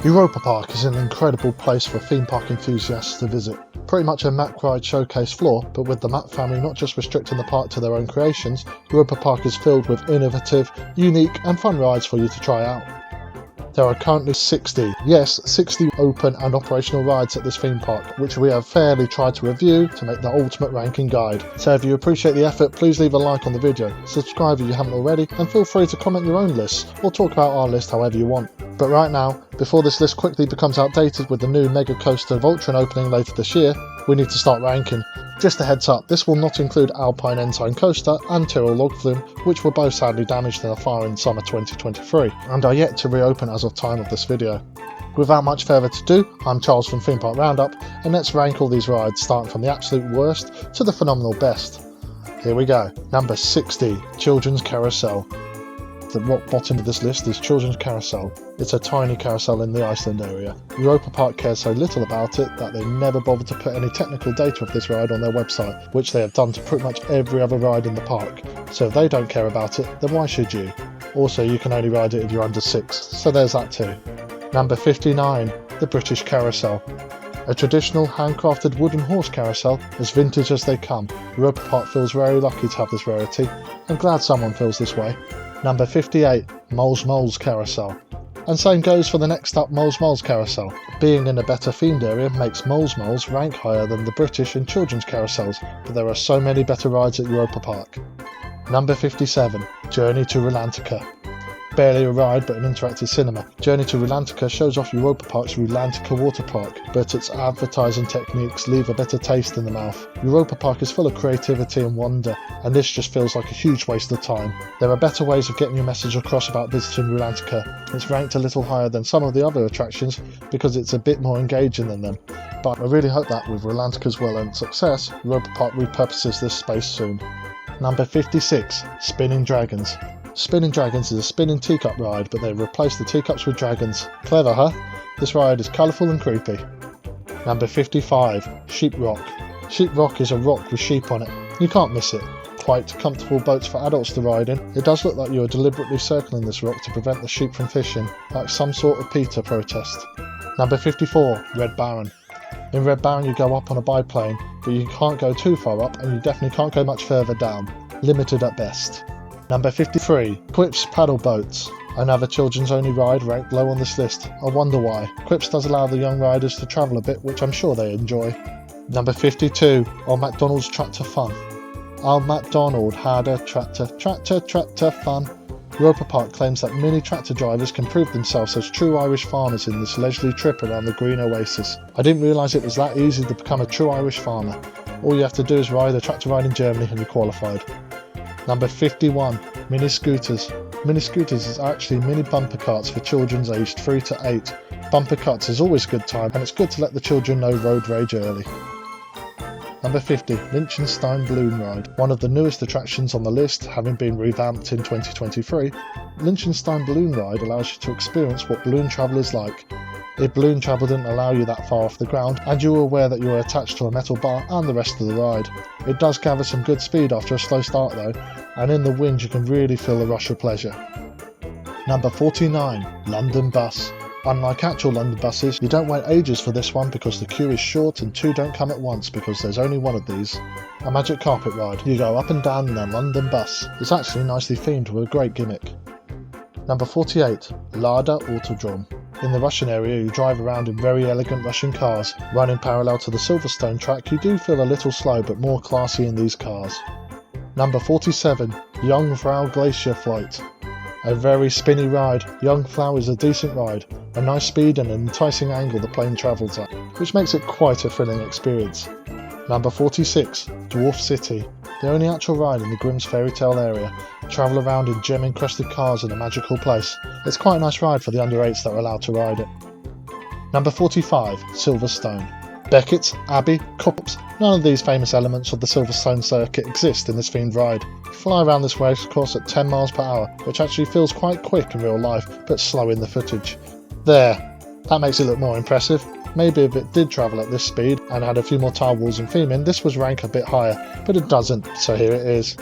Europa-Park is an incredible place for theme park enthusiasts to visit. Pretty much a map ride showcase floor, but with the map family not just restricting the park to their own creations, Europa-Park is filled with innovative, unique and fun rides for you to try out. There are currently 60 open and operational rides at this theme park, which we have fairly tried to review to make the ultimate ranking guide. So if you appreciate the effort, please leave a like on the video, subscribe if you haven't already, and feel free to comment your own lists, or talk about our list however you want. But right now, before this list quickly becomes outdated with the new Mega Coaster Voltron opening later this year, we need to start ranking. Just a heads up, this will not include Alpine Ensign Coaster and Tyrrell Log Flume, which were both sadly damaged in a fire in summer 2023, and are yet to reopen as of time of this video. Without much further ado, I'm Charles from Theme Park Roundup, and let's rank all these rides starting from the absolute worst to the phenomenal best. Here we go. Number 60, Children's Carousel. The rock bottom of this list is Children's Carousel. It's a tiny carousel in the Iceland area. Europa-Park cares so little about it that they never bothered to put any technical data of this ride on their website, which they have done to pretty much every other ride in the park. So if they don't care about it, then why should you? Also, you can only ride it if you're under 6, so there's that too. Number 59, the British Carousel. A traditional handcrafted wooden horse carousel, as vintage as they come. Europa-Park feels very lucky to have this rarity. I'm glad someone feels this way. Number 58, Moles Carousel. And same goes for the next up Moles Carousel. Being in a better themed area makes Moles rank higher than the British and children's carousels, but there are so many better rides at Europa-Park. Number 57, Journey to Rulantica. Barely a ride but an interactive cinema. Journey to Rulantica shows off Europa-Park's Rulantica water park, but its advertising techniques leave a better taste in the mouth. Europa-Park is full of creativity and wonder, and this just feels like a huge waste of time. There are better ways of getting your message across about visiting Rulantica. It's ranked a little higher than some of the other attractions because it's a bit more engaging than them, but I really hope that with Rulantica's well-earned success, Europa-Park repurposes this space soon. Number 56, Spinning Dragons. Spinning Dragons is a spinning teacup ride, but they've replaced the teacups with dragons. Clever, huh? This ride is colourful and creepy. Number 55, Sheep Rock. Sheep Rock is a rock with sheep on it. You can't miss it. Quite comfortable boats for adults to ride in. It does look like you are deliberately circling this rock to prevent the sheep from fishing, like some sort of PETA protest. Number 54, Red Baron. In Red Baron you go up on a biplane, but you can't go too far up and you definitely can't go much further down. Limited at best. Number 53, Quip's Paddle Boats. Another children's only ride ranked low on this list. I wonder why. Quip's does allow the young riders to travel a bit, which I'm sure they enjoy. Number 52, Old MacDonald's Tractor Fun. Old MacDonald had a tractor fun. Europa-Park claims that many tractor drivers can prove themselves as true Irish farmers in this leisurely trip around the green oasis. I didn't realise it was that easy to become a true Irish farmer. All you have to do is ride a tractor ride in Germany and you're qualified. Number 51, Mini Scooters. Mini Scooters is actually mini bumper carts for children aged 3 to 8. Bumper carts is always a good time, and it's good to let the children know road rage early. Number 50, Liechtenstein Balloon Ride. One of the newest attractions on the list, having been revamped in 2023, Liechtenstein Balloon Ride allows you to experience what balloon travel is like. If balloon travel didn't allow you that far off the ground, and you were aware that you were attached to a metal bar and the rest of the ride. It does gather some good speed after a slow start though, and in the wind you can really feel the rush of pleasure. Number 49, London Bus. Unlike actual London buses, you don't wait ages for this one because the queue is short and 2 don't come at once because there's only one of these. A magic carpet ride. You go up and down in a London bus. It's actually nicely themed with a great gimmick. Number 48, Lada Autodrome. In the Russian area you drive around in very elegant Russian cars. Running parallel to the Silverstone track you do feel a little slow but more classy in these cars. Number 47, Jungfrau Glacier Flight. A very spinny ride. Jungfrau is a decent ride. A nice speed and an enticing angle the plane travels at, which makes it quite a thrilling experience. Number 46, Dwarf City. The only actual ride in the Grimm's fairy tale area. Travel around in gem-encrusted cars in a magical place. It's quite a nice ride for the under 8s that are allowed to ride it. Number 45, Silverstone. Beckett's, Abbey, Cups, none of these famous elements of the Silverstone circuit exist in this themed ride. You fly around this race course at 10 miles per hour, which actually feels quite quick in real life, but slow in the footage. There, that makes it look more impressive. Maybe if it did travel at this speed and had a few more tile walls and theming, this would rank a bit higher, but it doesn't, so here it is.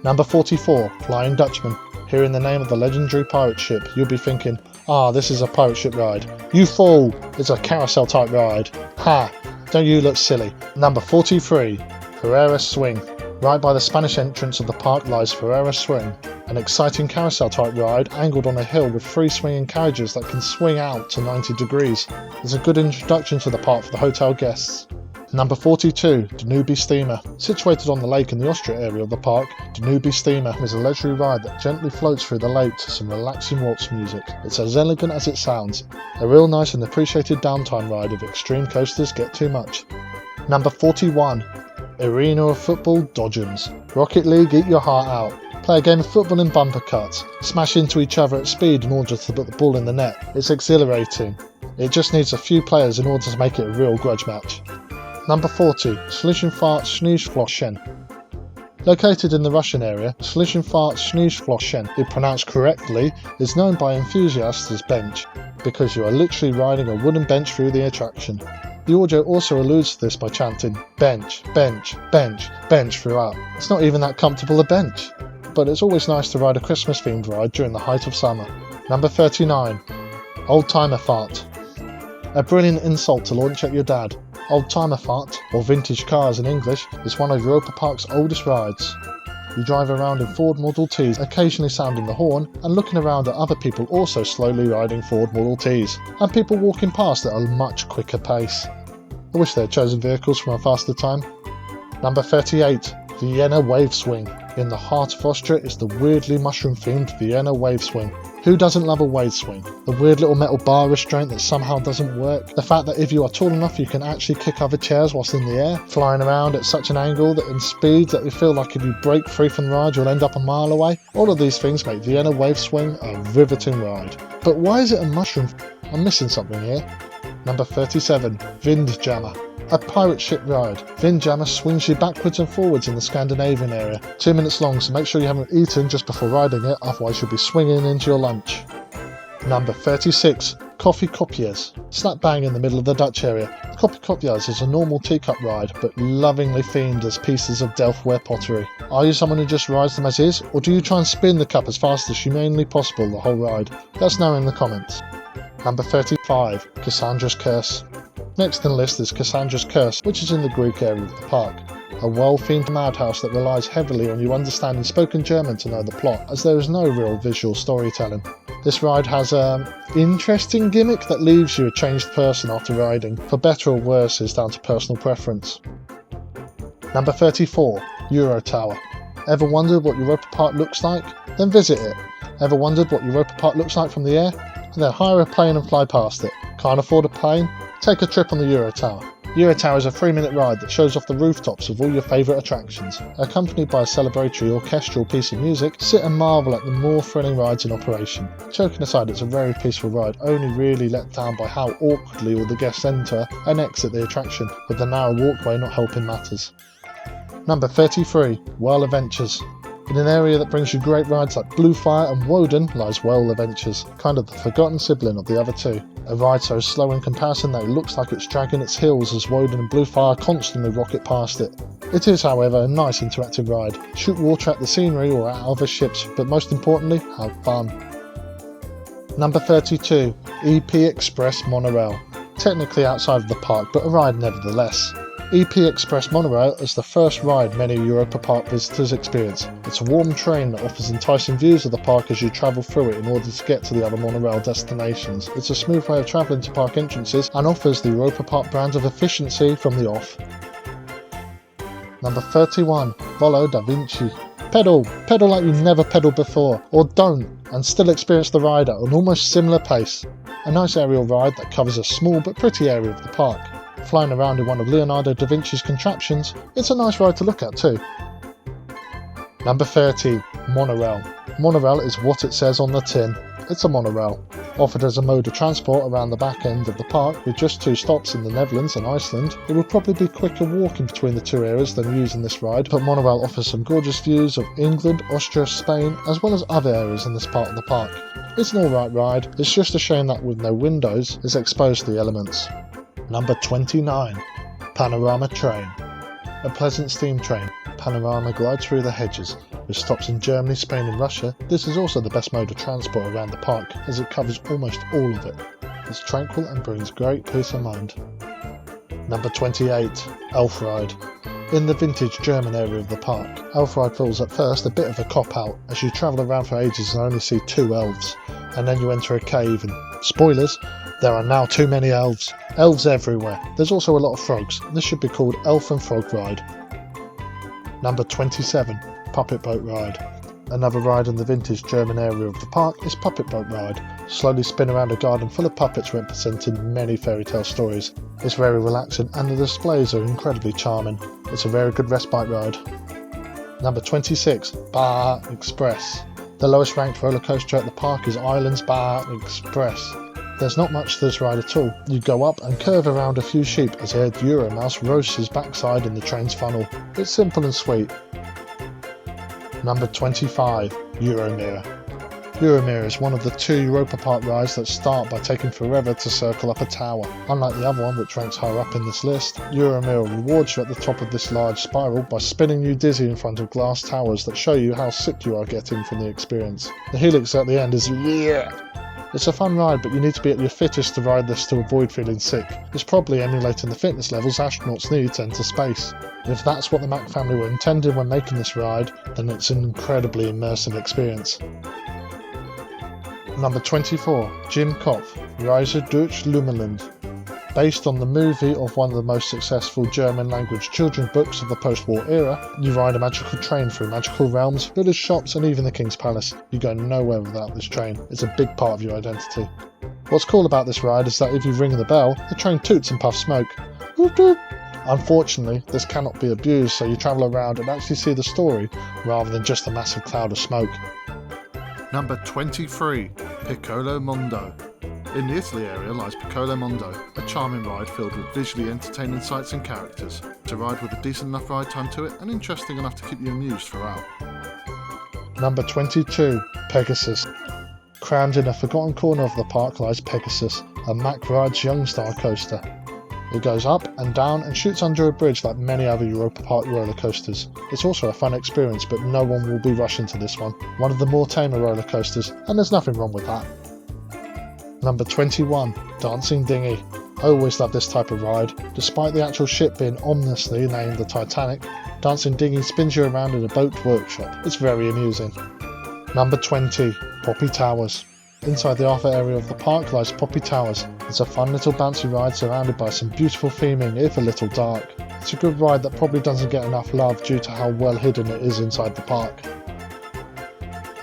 Number 44, Flying Dutchman. Hearing the name of the legendary pirate ship, you'll be thinking, Ah, this is a pirate ship ride. You fool! It's a carousel type ride. Ha! Don't you look silly. Number 43. Ferreira Swing. Right by the Spanish entrance of the park lies Ferreira Swing, an exciting carousel type ride angled on a hill with 3 swinging carriages that can swing out to 90 degrees. It's a good introduction to the park for the hotel guests. Number 42, Danube Steamer. Situated on the lake in the Austria area of the park, Danube Steamer is a leisurely ride that gently floats through the lake to some relaxing waltz music. It's as elegant as it sounds. A real nice and appreciated downtime ride if extreme coasters get too much. Number 41, Arena of Football Dodgems. Rocket League, eat your heart out. Play a game of football in bumper cuts. Smash into each other at speed in order to put the ball in the net. It's exhilarating. It just needs a few players in order to make it a real grudge match. Number 40, Schlichtenfahrt Schneeflossen. Located in the Russian area, Schlichtenfahrt Schneeflossen, if pronounced correctly, is known by enthusiasts as bench, because you are literally riding a wooden bench through the attraction. The audio also alludes to this by chanting bench, bench, bench, bench throughout. It's not even that comfortable a bench, but it's always nice to ride a Christmas themed ride during the height of summer. Number 39, Old Timer Fart. A brilliant insult to launch at your dad. Old Timer Fart, or Vintage Cars in English, is one of Europa-Park's oldest rides. You drive around in Ford Model Ts, occasionally sounding the horn and looking around at other people also slowly riding Ford Model Ts, and people walking past at a much quicker pace. I wish they had chosen vehicles from a faster time. Number 38, Vienna Wave Swing. In the heart of Austria is the weirdly mushroom-themed Vienna Wave Swing. Who doesn't love a wave swing? The weird little metal bar restraint that somehow doesn't work. The fact that if you are tall enough you can actually kick other chairs whilst in the air, flying around at such an angle that in speed that you feel like if you break free from the ride you'll end up a mile away. All of these things make Vienna Wave Swing a riveting ride. But why is it a mushroom? I'm missing something here. Number 37, Windjammer. A pirate ship ride. Windjammer swings you backwards and forwards in the Scandinavian area. 2 minutes long, so make sure you haven't eaten just before riding it, otherwise you'll be swinging into your lunch. Number 36, Coffee Copiers. Slap bang in the middle of the Dutch area. Coffee Copiers is a normal teacup ride, but lovingly themed as pieces of Delftware pottery. Are you someone who just rides them as is, or do you try and spin the cup as fast as humanly possible the whole ride? Let us know in the comments. Number 35, Cassandra's Curse. Next on the list is Cassandra's Curse, which is in the Greek area of the park. A well-themed madhouse that relies heavily on you understanding spoken German to know the plot, as there is no real visual storytelling. This ride has an interesting gimmick that leaves you a changed person after riding. For better or worse is down to personal preference. Number 34, Euro Tower. Ever wondered what Europa-Park looks like? Then visit it. Ever wondered what Europa-Park looks like from the air? And then hire a plane and fly past it. Can't afford a plane? Take a trip on the Euro Tower. Euro Tower is a 3-minute ride that shows off the rooftops of all your favourite attractions. Accompanied by a celebratory orchestral piece of music, sit and marvel at the more thrilling rides in operation. Joking aside, it's a very peaceful ride, only really let down by how awkwardly all the guests enter and exit the attraction, with the narrow walkway not helping matters. Number 33, Whirl Adventures. In an area that brings you great rides like Blue Fire and Woden lies Whirl Adventures, kind of the forgotten sibling of the other two. A ride so slow in comparison that it looks like it's dragging its heels as Woden and Blue Fire constantly rocket past it. It is, however, a nice interactive ride. Shoot water at the scenery or at other ships, but most importantly, have fun. Number 32, EP Express Monorail. Technically outside of the park, but a ride nevertheless. EP Express Monorail is the first ride many Europa-Park visitors experience. It's a warm train that offers enticing views of the park as you travel through it in order to get to the other monorail destinations. It's a smooth way of travelling to park entrances and offers the Europa-Park brand of efficiency from the off. Number 31, Volo da Vinci. Pedal like you've never pedalled before, or don't, and still experience the ride at an almost similar pace. A nice aerial ride that covers a small but pretty area of the park. Flying around in one of Leonardo da Vinci's contraptions, it's a nice ride to look at too. Number 30, Monorail. Monorail is what it says on the tin. It's a monorail. Offered as a mode of transport around the back end of the park with just 2 stops in the Netherlands and Iceland, it would probably be quicker walking between the 2 areas than using this ride, but monorail offers some gorgeous views of England, Austria, Spain, as well as other areas in this part of the park. It's an alright ride, it's just a shame that with no windows, it's exposed to the elements. Number 29, Panorama Train. A pleasant steam train, Panorama glides through the hedges, With stops in Germany, Spain and Russia, this is also the best mode of transport around the park as it covers almost all of it. It's tranquil and brings great peace of mind. Number 28. Elf Ride. In the vintage German area of the park, Elf Ride feels at first a bit of a cop-out as you travel around for ages and only see 2 elves, and then you enter a cave and, spoilers, there are now too many elves. Elves everywhere. There's also a lot of frogs. This should be called Elf and Frog Ride. Number 27. Puppet Boat Ride. Another ride in the vintage German area of the park is Puppet Boat Ride. Slowly spin around a garden full of puppets representing many fairy tale stories. It's very relaxing and the displays are incredibly charming. It's a very good respite ride. Number 26. Bar Express. The lowest ranked roller coaster at the park is Ireland's Bar Express. There's not much to this ride at all. You go up and curve around a few sheep as Ed Euromouse roasts his backside in the train's funnel. It's simple and sweet. Number 25. Euro-mir. Euro-mir is one of the 2 Europa-Park rides that start by taking forever to circle up a tower. Unlike the other one, which ranks higher up in this list, Euro-mir rewards you at the top of this large spiral by spinning you dizzy in front of glass towers that show you how sick you are getting from the experience. The helix at the end is It's a fun ride, but you need to be at your fittest to ride this to avoid feeling sick. It's probably emulating the fitness levels astronauts need to enter space. If that's what the Mack family were intending when making this ride, then it's an incredibly immersive experience. Number 24. Jim Kopf, Reise durch Lummerland. Based on the movie of one of the most successful German-language children's books of the post-war era, you ride a magical train through magical realms, village shops and even the King's Palace. You go nowhere without this train. It's a big part of your identity. What's cool about this ride is that if you ring the bell, the train toots and puffs smoke. Whoop whoop. Unfortunately, this cannot be abused, so you travel around and actually see the story, rather than just a massive cloud of smoke. Number 23. Piccolo Mondo. In the Italy area lies Piccolo Mondo, a charming ride filled with visually entertaining sights and characters. It's a ride with a decent enough ride time to it and interesting enough to keep you amused throughout. Number 22. Pegasus. Crammed in a forgotten corner of the park lies Pegasus, a Mack Rides Young Star coaster. It goes up and down and shoots under a bridge like many other Europa-Park roller coasters. It's also a fun experience, but no one will be rushing to this one. One of the more tamer roller coasters, and there's nothing wrong with that. Number 21. Dancing Dinghy. I always love this type of ride. Despite the actual ship being ominously named the Titanic, Dancing Dinghy spins you around in a boat workshop. It's very amusing. Number 20. Poppy Towers. Inside the Arthur area of the park lies Poppy Towers. It's a fun little bouncy ride surrounded by some beautiful theming, if a little dark. It's a good ride that probably doesn't get enough love due to how well hidden it is inside the park.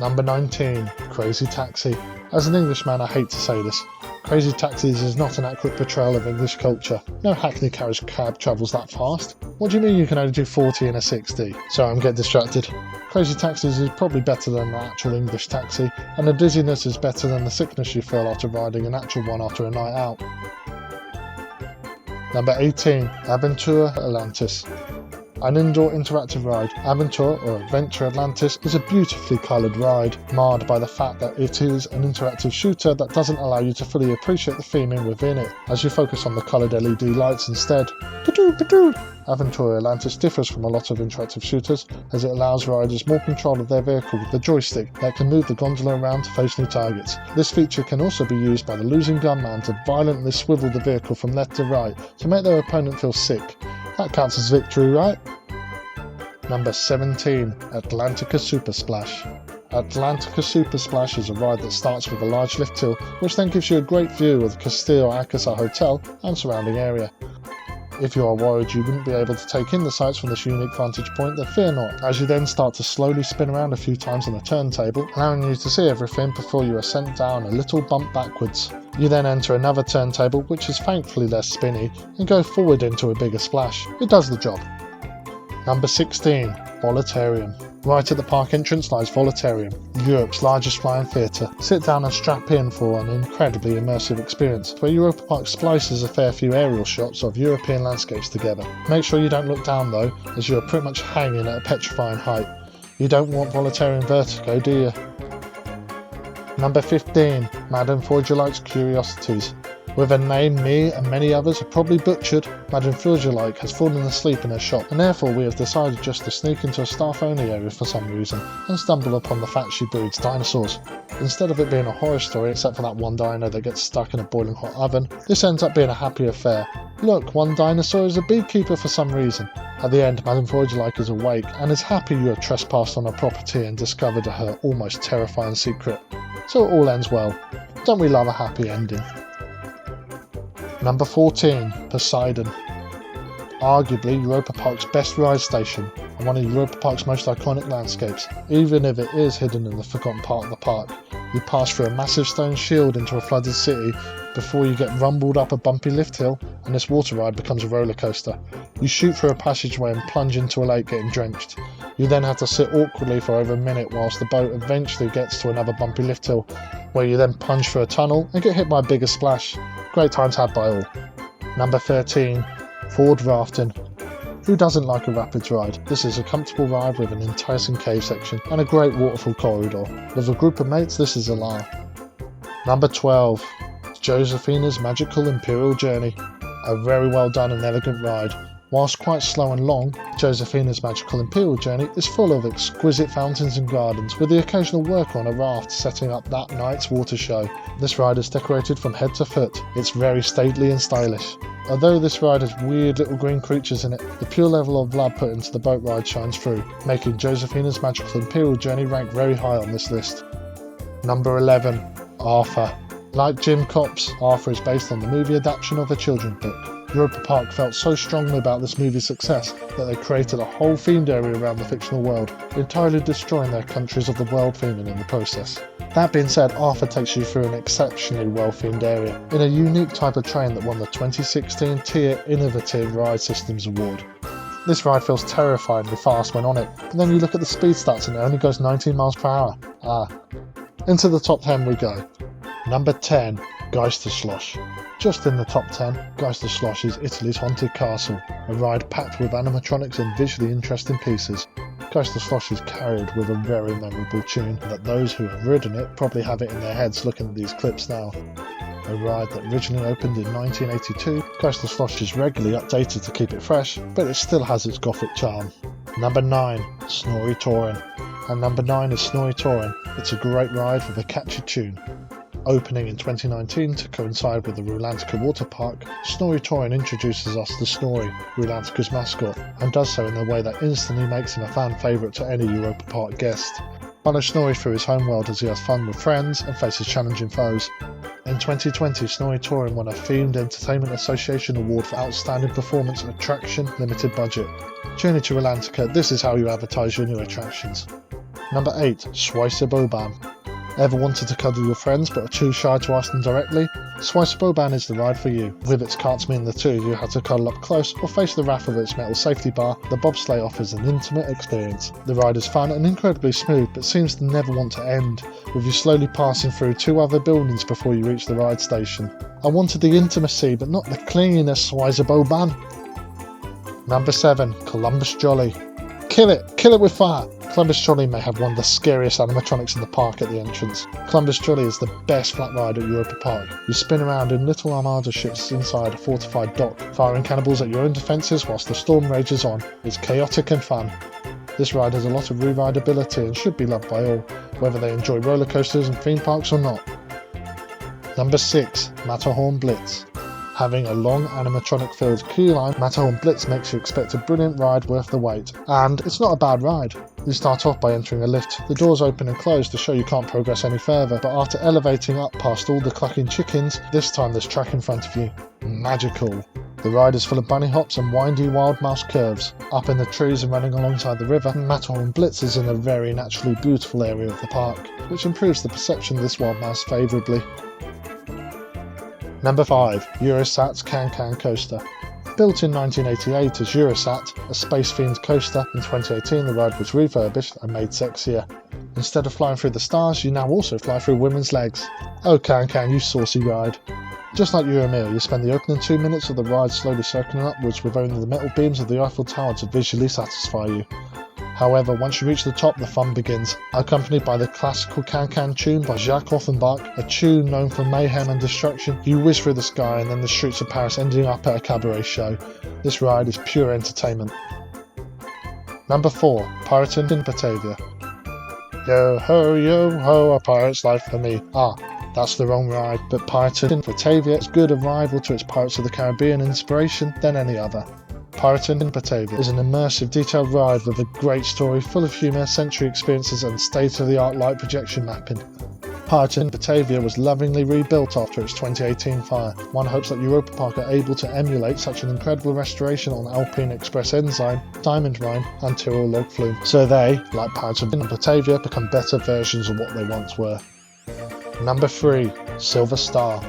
Number 19. Crazy Taxi. As an Englishman, I hate to say this. Crazy Taxis is not an accurate portrayal of English culture. No Hackney carriage cab travels that fast. What do you mean you can only do 40 in a 60? Sorry, I'm getting distracted. Crazy Taxis is probably better than an actual English taxi, and the dizziness is better than the sickness you feel after riding an actual one after a night out. Number 18. Aventura Atlantis. An indoor interactive ride, Aventura or Adventure Atlantis is a beautifully coloured ride, marred by the fact that it is an interactive shooter that doesn't allow you to fully appreciate the theming within it, as you focus on the coloured LED lights instead. Aventura Atlantis differs from a lot of interactive shooters, as it allows riders more control of their vehicle with the joystick that can move the gondola around to face new targets. This feature can also be used by the losing gunman to violently swivel the vehicle from left to right to make their opponent feel sick. That counts as victory, right? Number 17. Atlantica Super Splash. Atlantica Super Splash is a ride that starts with a large lift hill, which then gives you a great view of the Castillo Alcázar Hotel and surrounding area. If you are worried you wouldn't be able to take in the sights from this unique vantage point, then fear not, as you then start to slowly spin around a few times on the turntable, allowing you to see everything before you are sent down a little bump backwards. You then enter another turntable, which is thankfully less spinny, and go forward into a bigger splash. It does the job. Number 16. Voletarium. Right at the park entrance lies Voletarium, Europe's largest flying theatre. Sit down and strap in for an incredibly immersive experience, where Europa-Park splices a fair few aerial shots of European landscapes together. Make sure you don't look down though, as you are pretty much hanging at a petrifying height. You don't want Voletarium vertigo, do you? Number 15. Madame Freudelight's Curiosities. With a name me and many others have probably butchered, Madame Furgelike has fallen asleep in her shop, and therefore we have decided just to sneak into a staff-only area for some reason and stumble upon the fact she breeds dinosaurs. Instead of it being a horror story, except for that one dino that gets stuck in a boiling hot oven, this ends up being a happy affair. Look, one dinosaur is a beekeeper for some reason. At the end, Madame Furgelike is awake and is happy you have trespassed on her property and discovered her almost terrifying secret. So it all ends well. Don't we love a happy ending? Number 14, Poseidon. Arguably Europa-Park's best ride station and one of Europa-Park's most iconic landscapes, even if it is hidden in the forgotten part of the park. You pass through a massive stone shield into a flooded city before you get rumbled up a bumpy lift hill, and this water ride becomes a roller coaster. You shoot through a passageway and plunge into a lake getting drenched. You then have to sit awkwardly for over a minute whilst the boat eventually gets to another bumpy lift hill, where you then plunge through a tunnel and get hit by a bigger splash. Great times had by all. Number 13, Ford Rafting. Who doesn't like a rapids ride? This is a comfortable ride with an enticing cave section and a great waterfall corridor. With a group of mates, this is a laugh. Number 12, Josephina's Magical Imperial Journey. A very well done and elegant ride. Whilst quite slow and long, Josephina's Magical Imperial Journey is full of exquisite fountains and gardens, with the occasional worker on a raft setting up that night's water show. This ride is decorated from head to foot. It's very stately and stylish. Although this ride has weird little green creatures in it, the pure level of love put into the boat ride shines through, making Josephina's Magical Imperial Journey rank very high on this list. Number 11, Arthur. Like Jim Copp's, Arthur is based on the movie adaptation of a children's book. Europa-Park felt so strongly about this movie's success that they created a whole themed area around the fictional world, entirely destroying their countries of the world theming in the process. That being said, Arthur takes you through an exceptionally well-themed area, in a unique type of train that won the 2016 TIA Innovative Ride Systems Award. This ride feels terrifyingly fast when on it, but then you look at the speed stats and it only goes 19 miles per hour. Into the top 10 we go. Number 10, Geisterschloss. Just in the top 10, Geisterschloss is Italy's haunted castle, a ride packed with animatronics and visually interesting pieces. Geisterschloss is carried with a very memorable tune that those who have ridden it probably have it in their heads looking at these clips now. A ride that originally opened in 1982, Geisterschloss is regularly updated to keep it fresh, but it still has its gothic charm. Number 9, Snorri Touring. And number 9 is Snorri Touring. It's a great ride with a catchy tune. Opening in 2019 to coincide with the Rulantica water park, Snorri Touring introduces us to Snorri, Rulantica's mascot, and does so in a way that instantly makes him a fan favourite to any Europa-Park guest. Follow Snorri through his homeworld as he has fun with friends and faces challenging foes. In 2020, Snorri Touring won a Themed Entertainment Association Award for Outstanding Performance Attraction Limited Budget. Journey to Rulantica, this is how you advertise your new attractions. Number 8, Schweizerboban. Ever wanted to cuddle your friends but are too shy to ask them directly? Schweizerboban is the ride for you. With its carts meaning the two of you have to cuddle up close or face the wrath of its metal safety bar, the bobsleigh offers an intimate experience. The ride is fun and incredibly smooth but seems to never want to end, with you slowly passing through 2 other buildings before you reach the ride station. I wanted the intimacy but not the clinginess, Schweizerboban. Number 7, Columbus Jolly. Kill it with fire! Columbus Jolly may have one of the scariest animatronics in the park at the entrance. Columbus Jolly is the best flat ride at Europa-Park. You spin around in little armada ships inside a fortified dock, firing cannonballs at your own defences whilst the storm rages on. It's chaotic and fun. This ride has a lot of re-rideability and should be loved by all, whether they enjoy roller coasters and theme parks or not. Number 6, Matterhorn Blitz. Having a long animatronic-filled queue line, Matterhorn Blitz makes you expect a brilliant ride worth the wait. And it's not a bad ride. You start off by entering a lift. The doors open and close to show you can't progress any further, but after elevating up past all the clucking chickens, this time there's track in front of you. Magical. The ride is full of bunny hops and windy wild mouse curves. Up in the trees and running alongside the river, Matterhorn Blitz is in a very naturally beautiful area of the park, which improves the perception of this wild mouse favourably. Number 5, Eurosat's Can-Can Coaster. Built in 1988 as Eurosat, a space-themed coaster, in 2018 the ride was refurbished and made sexier. Instead of flying through the stars, you now also fly through women's legs. Oh Can-Can, you saucy ride. Just like euro-mir, you spend the opening 2 minutes of the ride slowly circling upwards with only the metal beams of the Eiffel Tower to visually satisfy you. However, once you reach the top, the fun begins. Accompanied by the classical Can-Can tune by Jacques Offenbach, a tune known for mayhem and destruction, you whiz through the sky and then the streets of Paris, ending up at a cabaret show. This ride is pure entertainment. Number 4. Pirating in Batavia. Yo ho, a pirate's life for me. That's the wrong ride, but Pirating in Batavia is good a rival to its Pirates of the Caribbean inspiration than any other. Pirating in Batavia is an immersive, detailed ride with a great story full of humour, sensory experiences and state-of-the-art light projection mapping. Pirating in Batavia was lovingly rebuilt after its 2018 fire. One hopes that Europa-Park are able to emulate such an incredible restoration on Alpine Express Ensign, Diamond Rhine and Tyrrell Log Flume, so they, like Pirating in Batavia, become better versions of what they once were. Number 3. Silver Star.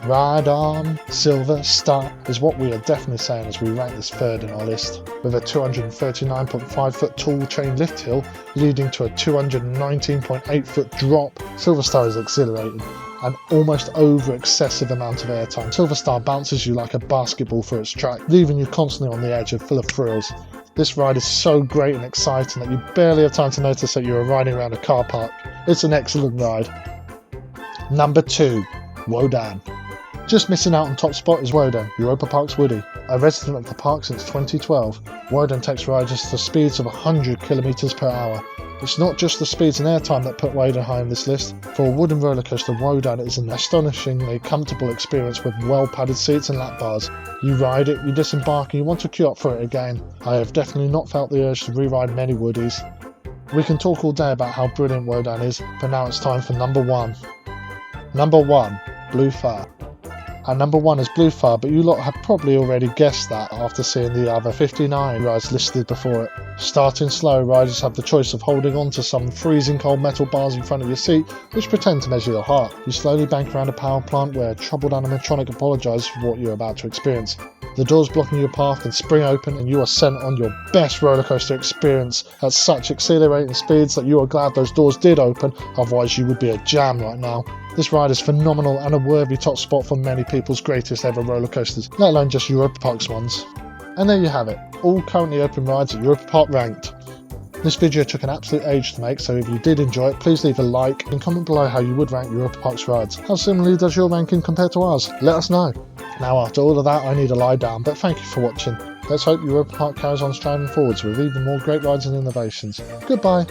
Ride on, Silver Star is what we are definitely saying as we rank this third in our list. With a 239.5 foot tall chain lift hill leading to a 219.8 foot drop, Silver Star is exhilarating. An almost over excessive amount of airtime. Silver Star bounces you like a basketball through its track, leaving you constantly on the edge and full of thrills. This ride is so great and exciting that you barely have time to notice that you are riding around a car park. It's an excellent ride. Number 2. Wodan. Just missing out on top spot is Wodan, Europa-Park's Woody. A resident of the park since 2012, Wodan takes riders to speeds of 100 km per hour. It's not just the speeds and airtime that put Wodan high on this list. For a wooden roller coaster, Wodan is an astonishingly comfortable experience with well-padded seats and lap bars. You ride it, you disembark and you want to queue up for it again. I have definitely not felt the urge to re-ride many Woodies. We can talk all day about how brilliant Wodan is, but now it's time for number 1. Number 1. Blue Phare. And number 1 is Blue Phare, but you lot have probably already guessed that after seeing the other 59 rides listed before it. Starting slow, riders have the choice of holding on to some freezing cold metal bars in front of your seat, which pretend to measure your heart. You slowly bank around a power plant where a troubled animatronic apologises for what you're about to experience. The doors blocking your path can spring open and you are sent on your best roller coaster experience at such accelerating speeds that you are glad those doors did open, otherwise you would be a jam right now. This ride is phenomenal and a worthy top spot for many people's greatest ever roller coasters, let alone just Europa-Park's ones. And there you have it, all currently open rides at Europa-Park ranked. This video took an absolute age to make, so if you did enjoy it, please leave a like and comment below how you would rank Europa-Park's rides. How similarly does your ranking compare to ours? Let us know. Now after all of that I need to lie down, but thank you for watching. Let's hope Europa-Park carries on striving forwards with even more great rides and innovations. Goodbye.